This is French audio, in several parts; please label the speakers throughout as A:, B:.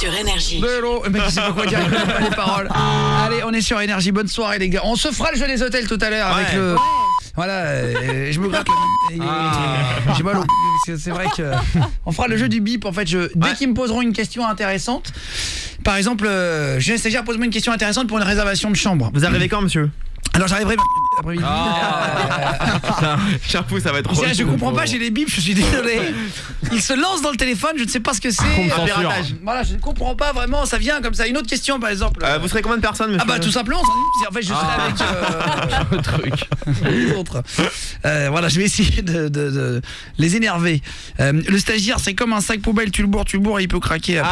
A: sur Énergie.
B: De l'eau, mais je sais pas quoi dire, il pas les paroles. Allez, on est sur Énergie, bonne soirée les gars. On se fera le jeu des hôtels tout à l'heure avec le... Voilà, je me gratte là. J'ai mal au... C'est vrai que... On fera le jeu du bip, en fait. Dès qu'ils me poseront une question intéressante, par exemple, Julien Stagiaire, pose-moi une question intéressante pour une réservation de chambre.
C: Vous arrivez quand, monsieur?
B: Alors j'arriverai après-midi.
C: Chapou, ça va être trop.
B: Je comprends pas, j'ai les bips, je suis désolé. Il se lance dans le téléphone, je ne sais pas ce que c'est.
C: Un piratage.
B: Voilà, je ne comprends pas vraiment, ça vient comme ça. Une autre question par exemple.
C: Vous serez combien de personnes, monsieur?
B: Ah bah tout simplement, en fait je serai avec
C: truc.
B: les autres. Voilà, je vais essayer de les énerver. Le stagiaire, c'est comme un sac poubelle, tu le bourres et il peut craquer après.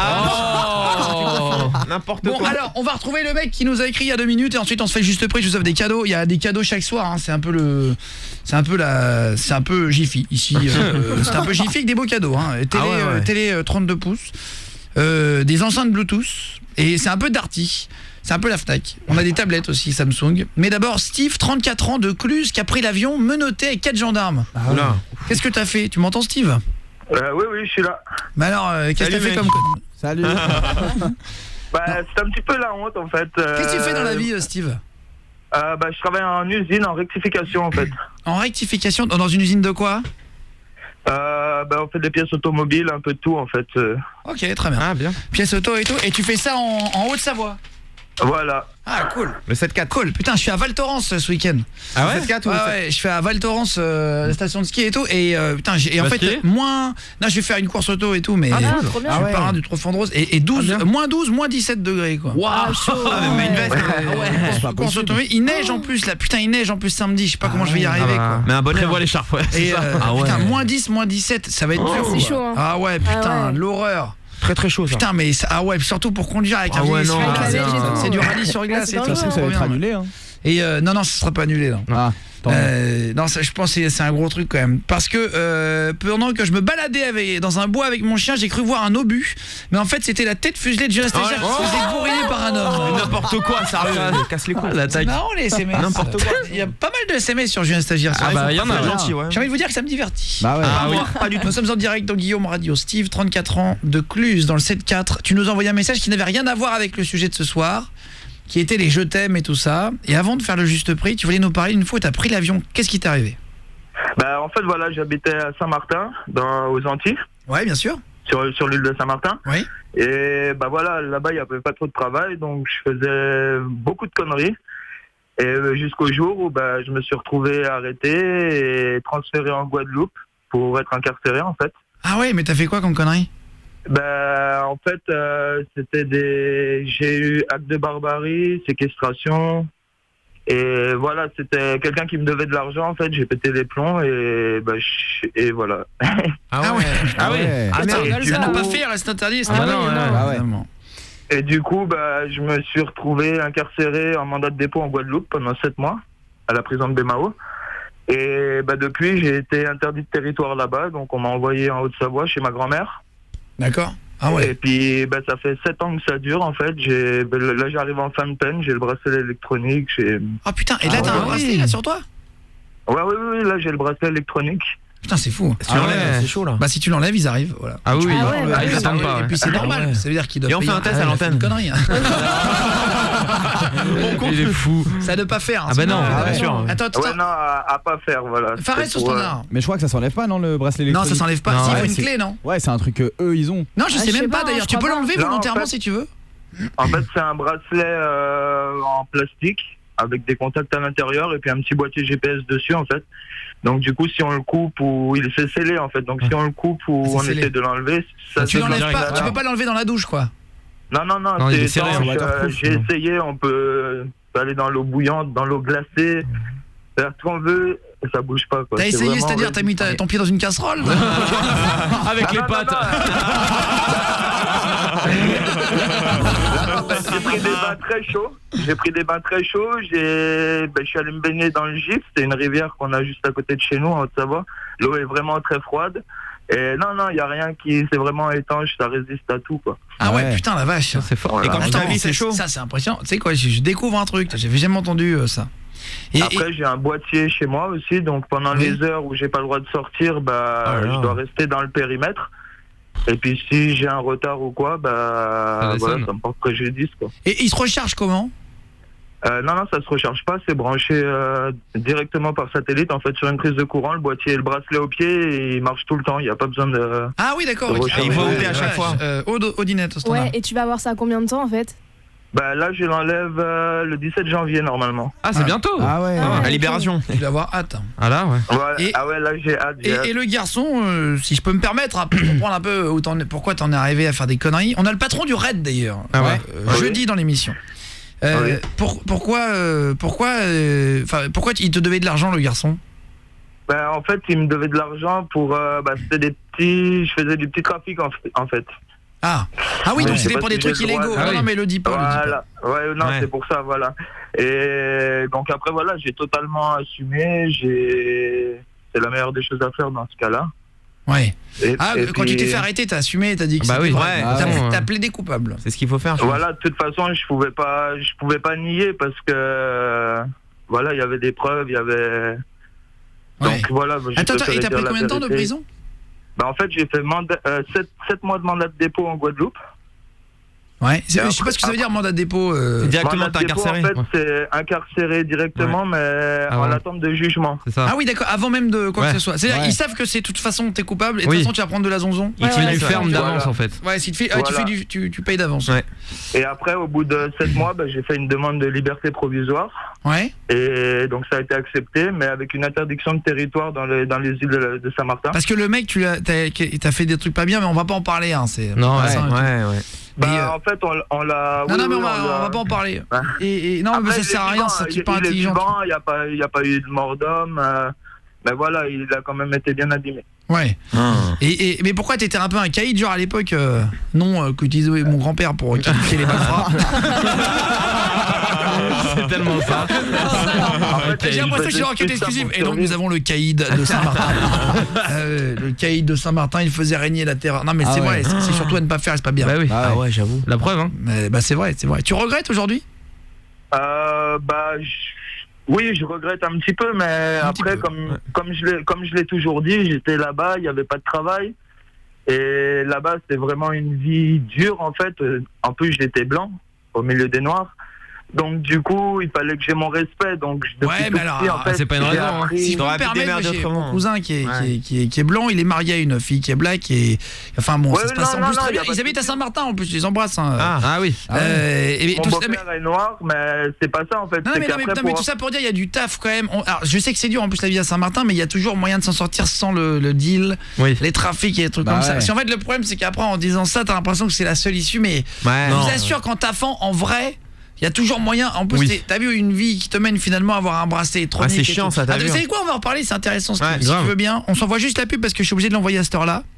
C: N'importe
B: quoi.
C: quoi.
B: Bon alors, on va retrouver le mec qui nous a écrit il y a 2 minutes et ensuite on se fait le juste prix, je vous offre des cadeaux. Il y a des cadeaux chaque soir, hein. C'est un peu Jiffy ici. C'est un peu Jiffy avec des beaux cadeaux, hein. Télé 32 pouces, des enceintes Bluetooth et c'est un peu Darty. C'est un peu la Fnac. On a des tablettes aussi Samsung. Mais d'abord Steve, 34 ans de Cluse, qui a pris l'avion menotté avec 4 gendarmes. Qu'est-ce que t'as fait? Tu m'entends, Steve?
D: Oui, je suis là.
B: Mais alors, qu'est-ce que t'as fait comme...
E: Salut.
D: C'est un petit peu la honte en fait.
B: Qu'est-ce que tu fais dans la vie, Steve?
D: Je travaille en usine, en rectification en fait.
B: En rectification? Dans une usine de quoi?
D: On fait des pièces automobiles, un peu de tout en fait.
B: Ok, très bien.
C: Ah, bien.
B: Pièces auto et tout. Et tu fais ça en Haute-Savoie?
D: Voilà.
B: Ah, cool.
C: Le 7-4.
B: Cool. Putain, je suis à Val Thorens ce week-end.
C: Ah ouais? 7-4 ou
B: ouais, je fais à Val Thorens la station de ski et tout. Et putain, en fait, moins... Non, je vais faire une course auto et tout, mais...
F: trop bien.
B: Je suis parrain du Trou de Rose. Et 12, moins 12, moins 17 degrés, quoi.
C: Waouh, chaud. Mais une veste.
B: Course auto. Il neige en plus, là. Putain, il neige en plus samedi. Je sais pas comment je vais y arriver, quoi.
C: Mais un bonnet, voit l'écharpe, ouais.
B: Et putain, moins 10, moins 17, ça va être dur.
F: C'est chaud, hein.
B: Ah ouais, putain, l'horreur.
C: Très très chaud ça.
B: Putain mais surtout pour conduire avec un
C: ouais, non,
B: c'est du rallye sur glace et tout.
E: Ça va être annulé hein.
B: Et non ça sera pas annulé non. Non, ça, je pense que c'est un gros truc quand même. Parce que pendant que je me baladais dans un bois avec mon chien, j'ai cru voir un obus. Mais en fait, c'était la tête fuselée de Julien Stagiaire qui se faisait bourriner par un homme.
C: N'importe quoi, ça casse les couilles.
B: C'est marrant les SMS.
C: N'importe quoi.
B: Il y a pas mal de SMS sur Julien Stagiaire.
C: Il y en a gentil, ouais.
B: J'ai envie de vous dire que ça me divertit.
E: Bah ouais.
C: Ah oui, pas du tout.
B: Nous sommes en direct dans Guillaume Radio. Steve, 34 ans, de Cluse, dans le 7-4. Tu nous as envoyé un message qui n'avait rien à voir avec le sujet de ce soir, qui était les je t'aime et tout ça. Et avant de faire le juste prix, tu voulais nous parler une fois où tu as pris l'avion. Qu'est-ce qui t'est arrivé?
D: En fait, voilà, j'habitais à Saint-Martin, aux Antilles.
B: Ouais, bien sûr.
D: Sur l'île de Saint-Martin.
B: Oui.
D: Et voilà, là-bas, il n'y avait pas trop de travail, donc je faisais beaucoup de conneries. Et jusqu'au jour où je me suis retrouvé arrêté et transféré en Guadeloupe pour être incarcéré, en fait.
B: Ah ouais, mais t'as fait quoi comme connerie?
D: En fait, j'ai eu acte de barbarie, séquestration, et voilà, c'était quelqu'un qui me devait de l'argent, en fait, j'ai pété les plombs, et voilà.
B: Ah ouais.
D: Merde,
B: ça n'a pas fait, reste interdit.
D: Et du coup, je me suis retrouvé incarcéré en mandat de dépôt en Guadeloupe pendant 7 mois, à la prison de Bémao. Et depuis, j'ai été interdit de territoire là-bas, donc on m'a envoyé en Haute-Savoie chez ma grand-mère.
B: D'accord. Ah ouais.
D: Et puis ça fait 7 ans que ça dure en fait. Là j'arrive en fin de peine, j'ai le bracelet électronique.
B: Ah putain, et là t'as un bracelet là sur toi?
D: Oui, là j'ai le bracelet électronique.
B: Putain, c'est fou.
C: Si tu l'enlèves, c'est chaud là.
B: Si tu l'enlèves, ils arrivent, voilà.
C: Ah oui,
B: ils attendent pas. Et puis c'est normal, ça veut dire qu'ils doivent.
C: Et on fait un test à l'antenne.
B: Une connerie.
C: Il est fou.
B: Ça ne pas faire.
C: Ah bah non, bien sûr.
B: Attends.
D: Ouais, non, à pas faire, voilà.
B: Fares sur standard.
E: Mais je crois que ça s'enlève pas, non, le bracelet électronique?
B: Non, ça s'enlève pas. Il faut une clé, non?
E: Ouais, c'est un truc que eux ils ont.
B: Non, je sais même pas d'ailleurs. Tu peux l'enlever volontairement si tu veux.
D: En fait, c'est un bracelet en plastique avec des contacts à l'intérieur et puis un petit boîtier GPS dessus en fait. Donc du coup, si on le coupe ou il s'est scellé en fait. Donc si on le coupe ou on essaie de l'enlever, ça
B: tu l'enlèves pas. Tu peux pas l'enlever dans la douche quoi.
D: Non, c'est serré. J'ai essayé. On peut aller dans l'eau bouillante, dans l'eau glacée, faire tout on veut. Ça bouge pas quoi.
B: T'as essayé, c'est-à-dire t'as mis ton pied dans une casserole
C: avec les pattes.
D: J'ai pris des bains très chauds. Je suis allé me baigner dans le Gif. C'est une rivière qu'on a juste à côté de chez nous en Haute-Savoie. L'eau est vraiment très froide. Et non, il y a rien qui c'est vraiment étanche. Ça résiste à tout quoi.
B: Ah ouais, putain la vache.
C: C'est fort.
D: Voilà.
C: Et quand tu t'habilles, c'est chaud.
B: Ça c'est impressionnant. Tu sais quoi, je découvre un truc. J'avais jamais entendu ça.
D: Après j'ai un boîtier chez moi aussi, donc pendant les heures où j'ai pas le droit de sortir, je dois rester dans le périmètre. Et puis si j'ai un retard ou quoi, bah voilà, ça me porte préjudice, quoi.
B: Et il se recharge comment ?
D: Non, ça se recharge pas, c'est branché directement par satellite, en fait, sur une prise de courant, le boîtier et le bracelet au pied, et il marche tout le temps, il n'y a pas besoin de...
B: Ah oui, d'accord.
D: Il
C: faut ôter à chaque fois.
B: Audinette, au standard.
A: Ouais, et tu vas avoir ça combien de temps en fait ?
D: Bah là, je l'enlève le 17 janvier, normalement.
C: Ah, c'est bientôt.
E: Ah ouais.
C: La libération.
B: Tu vas avoir hâte.
C: Ah là, ouais.
D: Voilà.
B: Et-
D: Ah ouais, là, j'ai hâte.
B: Et le garçon, si je peux me permettre, pour comprendre un peu pourquoi t'en es arrivé à faire des conneries, on a le patron du RAID d'ailleurs,
C: Ah ouais.
B: jeudi dans l'émission.
D: Oui.
B: Pourquoi il te devait de l'argent, le garçon ?
D: Ben, en fait, il me devait de l'argent pour... c'était je faisais du petit trafic, en fait.
B: Ah oui, donc
D: je sais
B: c'était
D: pas
B: pour
D: si
B: des
D: j'ai
B: trucs
D: le droit.
B: illégaux.
C: Ah
B: Non,
C: oui.
B: non, mais le dis pas.
D: Voilà. Ouais, non,
C: Ouais.
D: c'est pour ça, voilà. Et donc après, voilà, j'ai totalement assumé. C'est la meilleure des choses à faire dans ce cas-là.
B: Ouais.
D: Et
B: Quand tu t'es fait arrêter, t'as assumé, t'as dit que
C: Bah
B: c'était
C: oui,
B: vrai.
C: ouais,
B: T'as plaidé coupable.
C: C'est ce qu'il faut faire. je pense.
D: Voilà, de toute façon, je pouvais pas nier parce que voilà, il y avait des preuves, il y avait...
B: Ouais.
D: Donc voilà, je
B: Attends,
D: préférais
B: et t'as
D: dire
B: pris
D: la
B: combien de temps de
D: vérité.
B: prison ?
D: Bah, en fait, j'ai fait 7 mois de mandat de dépôt en Guadeloupe.
B: Ouais. Je sais pas ce que ça veut dire, mandat de dépôt.
C: Directement,
D: Mandat
C: t'es
D: de dépôt,
C: incarcéré.
D: en fait,
C: Ouais.
D: c'est incarcéré directement, mais
C: Ah
D: en
C: ouais.
D: attente de jugement.
C: C'est ça.
B: Ah oui, d'accord, avant même de quoi que
C: Ouais.
B: ce soit. C'est-à-dire,
E: Ouais.
B: ils savent que c'est de toute façon t'es coupable et de
C: Oui.
B: toute façon tu vas prendre de la zonzon.
C: Il te fait
A: Ouais,
C: du
A: ouais,
C: ferme
A: ouais.
C: d'avance
D: Voilà.
C: en fait.
B: Ouais, si tu
D: Voilà.
B: tu payes d'avance.
C: Ouais.
D: Et après, au bout de 7 mois, bah, j'ai fait une demande de liberté provisoire.
B: Ouais.
D: Et donc, ça a été accepté, mais avec une interdiction de territoire dans les îles de Saint-Martin.
B: Parce que le mec, t'as fait des trucs pas bien, mais on va pas en parler. Hein, c'est
C: Non,
B: pas
C: ouais,
B: ça, hein, tout.
C: ouais.
D: Bah,
B: Et,
D: en fait, on l'a...
B: Non,
D: oui,
B: non, mais
D: oui,
B: on va pas en parler.
D: Ouais.
B: Et non, mais
D: Après,
B: ça
D: il
B: sert
D: est
B: à rien,
D: vivant,
B: ça
D: il
B: c'est pas
D: est
B: intelligent.
D: vivant, il n'y a pas eu de mort d'homme. Mais voilà, il a quand même été bien abîmé.
B: Ouais. Mais pourquoi t'étais un peu un caïd, genre à l'époque, qu'utilisait mon grand-père pour qualifier les malfrats.
C: C'est tellement ça.
B: J'ai l'impression que je suis en enquête exclusive. Et donc nous avons le caïd de Saint-Martin. Le caïd de Saint-Martin, il faisait régner la terreur. Non mais
E: Ah
B: c'est
E: ouais.
B: vrai, c'est surtout à ne pas faire, c'est pas bien.
C: Bah oui.
E: Ah ouais,
C: j'avoue. La preuve, hein.
B: Bah c'est vrai. Tu regrettes aujourd'hui ?
D: Oui, je regrette un petit peu, mais
B: Un petit
D: après,
B: peu,
D: comme je l'ai toujours dit, j'étais là-bas, il n'y avait pas de travail. Et là-bas, c'était vraiment une vie dure, en fait. En plus, j'étais blanc, au milieu des Noirs. Donc, du coup, il fallait que j'ai mon respect. Donc, depuis
B: Ouais,
D: tout
B: mais alors,
D: petit, en fait,
C: c'est pas une
D: j'ai
C: raison, hein.
D: appris-
B: Si je peux me
C: T'aurais pu te
B: permettre,
C: démerder
B: moi, j'ai
C: autrement.
B: mon cousin qui
C: Ouais.
B: est blanc, il est marié à une fille qui est black et enfin bon,
D: Ouais,
B: ça se passe
D: non,
B: en plus
D: non,
B: très
D: y a
B: bien.
D: pas
B: Ils
D: de
B: habitent à
D: souci.
B: Saint-Martin en plus, je les embrasse. Hein.
C: Ah oui.
B: Et
D: Mon
B: tout ça,
D: beau-père est noir, mais c'est pas ça, en fait.
B: non,
D: C'est
B: mais
D: qu'après,
B: tout ça pour dire, il y a du taf quand même. Alors, je sais que c'est dur en plus la vie à Saint-Martin, mais il y a toujours moyen de s'en sortir sans le deal,
C: Oui.
B: les trafics et des trucs
E: Bah
B: comme ça.
E: ouais.
B: Si en fait le problème c'est qu'après en disant ça, t'as l'impression que c'est la seule issue, mais
C: Ouais.
B: je
C: non.
B: vous assure qu'en taffant en vrai. Il y a toujours moyen. En plus,
C: Oui.
B: t'as vu une vie qui te mène finalement à avoir un bracelet électronique.
C: Ah, c'est
B: et
C: chiant,
B: tout.
C: ça, t'as
B: Vous
C: vu,
B: savez
C: hein.
B: quoi, on va en reparler, c'est intéressant si
C: Ouais,
B: tu
C: grave.
B: veux bien. On s'envoie juste la pub parce que je suis obligé de l'envoyer à cette heure-là.